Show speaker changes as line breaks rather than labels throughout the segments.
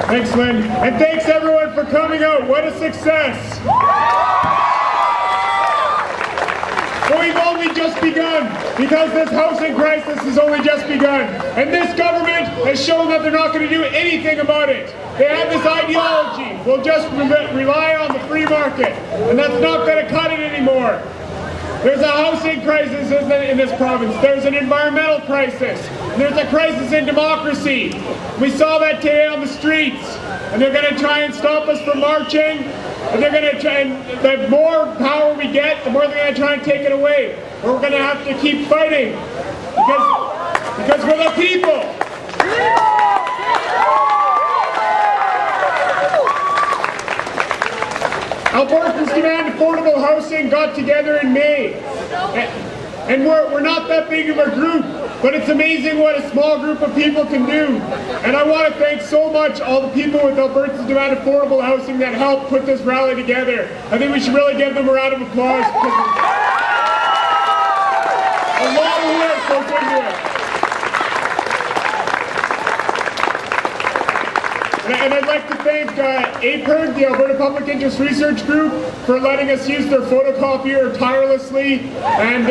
Thanks, Lynn. And thanks everyone for coming out. What a success. But we've only just begun, because this housing crisis has only just begun. And this government has shown that they're not going to do anything about it. They have this ideology. We'll just rely on the free market. And that's not going to cut it anymore. There's a housing crisis in this province. There's an environmental crisis. There's a crisis in democracy. We saw that today on the streets. And they're going to try and stop us from marching. And they're going to try, and the more power we get, the more they're going to try and take it away. But we're going to have to keep fighting. Because we're the people. Albertans Demand Affordable Housing got together in May. And we're not that big of a group, but it's amazing what a small group of people can do. And I want to thank so much all the people with Albertans Demand Affordable Housing that helped put this rally together. I think we should really give them a round of applause. A lot of work goes into it. And I'd like to thank APERG, the Alberta Public Interest Research Group, for letting us use their photocopier tirelessly, and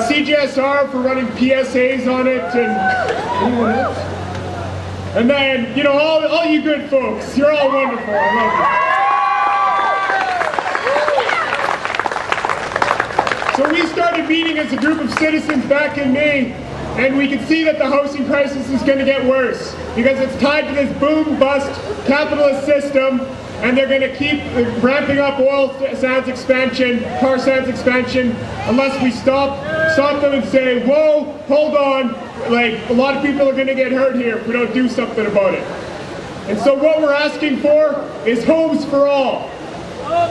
CGSR for running PSAs on it, and then, you know, all you good folks, you're all wonderful. I love you. So we started meeting as a group of citizens back in May, and we can see that the housing crisis is going to get worse because it's tied to this boom-bust capitalist system, and they're going to keep ramping up oil sands expansion, tar sands expansion, unless we stop them and say, whoa, hold on, like, a lot of people are going to get hurt here if we don't do something about it. And so what we're asking for is homes for all.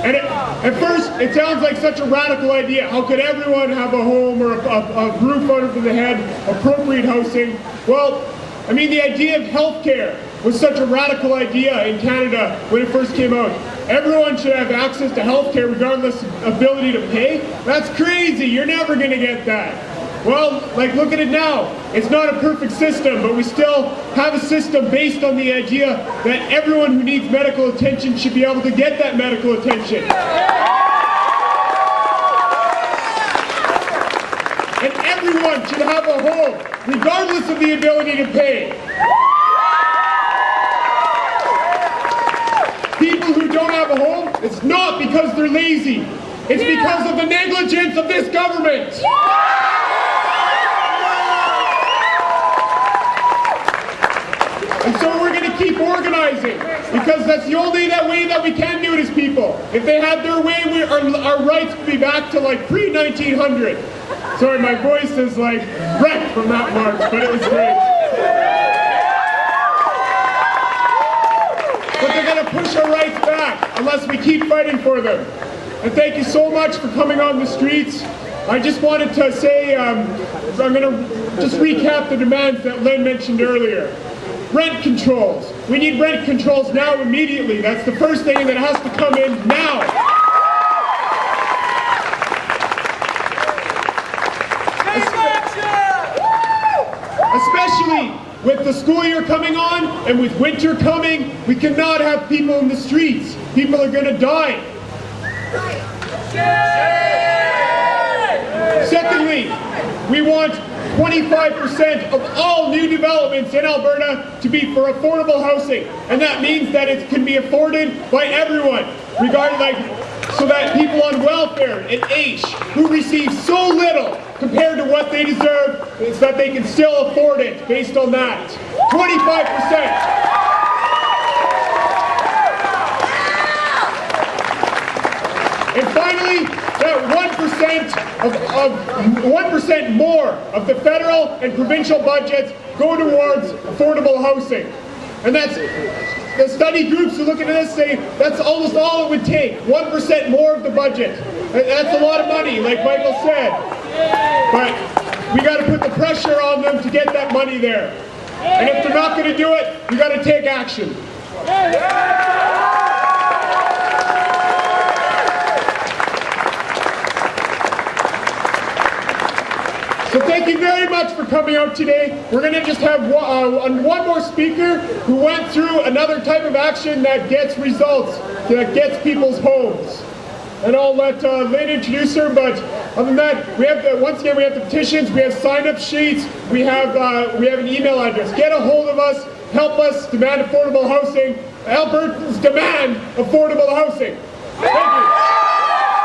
And at first, it sounds like such a radical idea. How could everyone have a home or a roof over the head, appropriate housing? Well, I mean, the idea of healthcare was such a radical idea in Canada when it first came out. Everyone should have access to healthcare regardless of ability to pay. That's crazy. You're never going to get that. Well, like, look at it now. It's not a perfect system, but we still have a system based on the idea that everyone who needs medical attention should be able to get that medical attention. And everyone should have a home, regardless of the ability to pay. People who don't have a home, it's not because they're lazy. It's because of the negligence of this government. And so we're going to keep organizing, because that's the only way that we can do it as people. If they had their way, our rights would be back to like pre-1900. Sorry, my voice is like wrecked from that march, but it was great. But they're going to push our rights back unless we keep fighting for them. And thank you so much for coming on the streets. I just wanted to say, I'm going to just recap the demands that Lynn mentioned earlier. Rent controls. We need rent controls now, immediately. That's the first thing that has to come in now. Especially with the school year coming on and with winter coming, we cannot have people in the streets. People are going to die. Secondly, we want 25% of all new developments in Alberta to be for affordable housing, and that means that it can be afforded by everyone, so that people on welfare and ADAH who receive so little compared to what they deserve, is that they can still afford it based on that. 25%. And finally, that 1% more of the federal and provincial budgets go towards affordable housing. And that's, the study groups who look at this say that's almost all it would take, 1% more of the budget. That's a lot of money, like Michael said. But we got to put the pressure on them to get that money there. And if they're not going to do it, we got to take action. So thank you you very much for coming out today. We're going to just have one more speaker who went through another type of action that gets results, that gets people's homes. And I'll let Lynn introduce her, but other than that, we have once again we have the petitions, we have sign-up sheets, we have an email address. Get a hold of us, help us demand affordable housing. Albertans demand affordable housing. Thank you.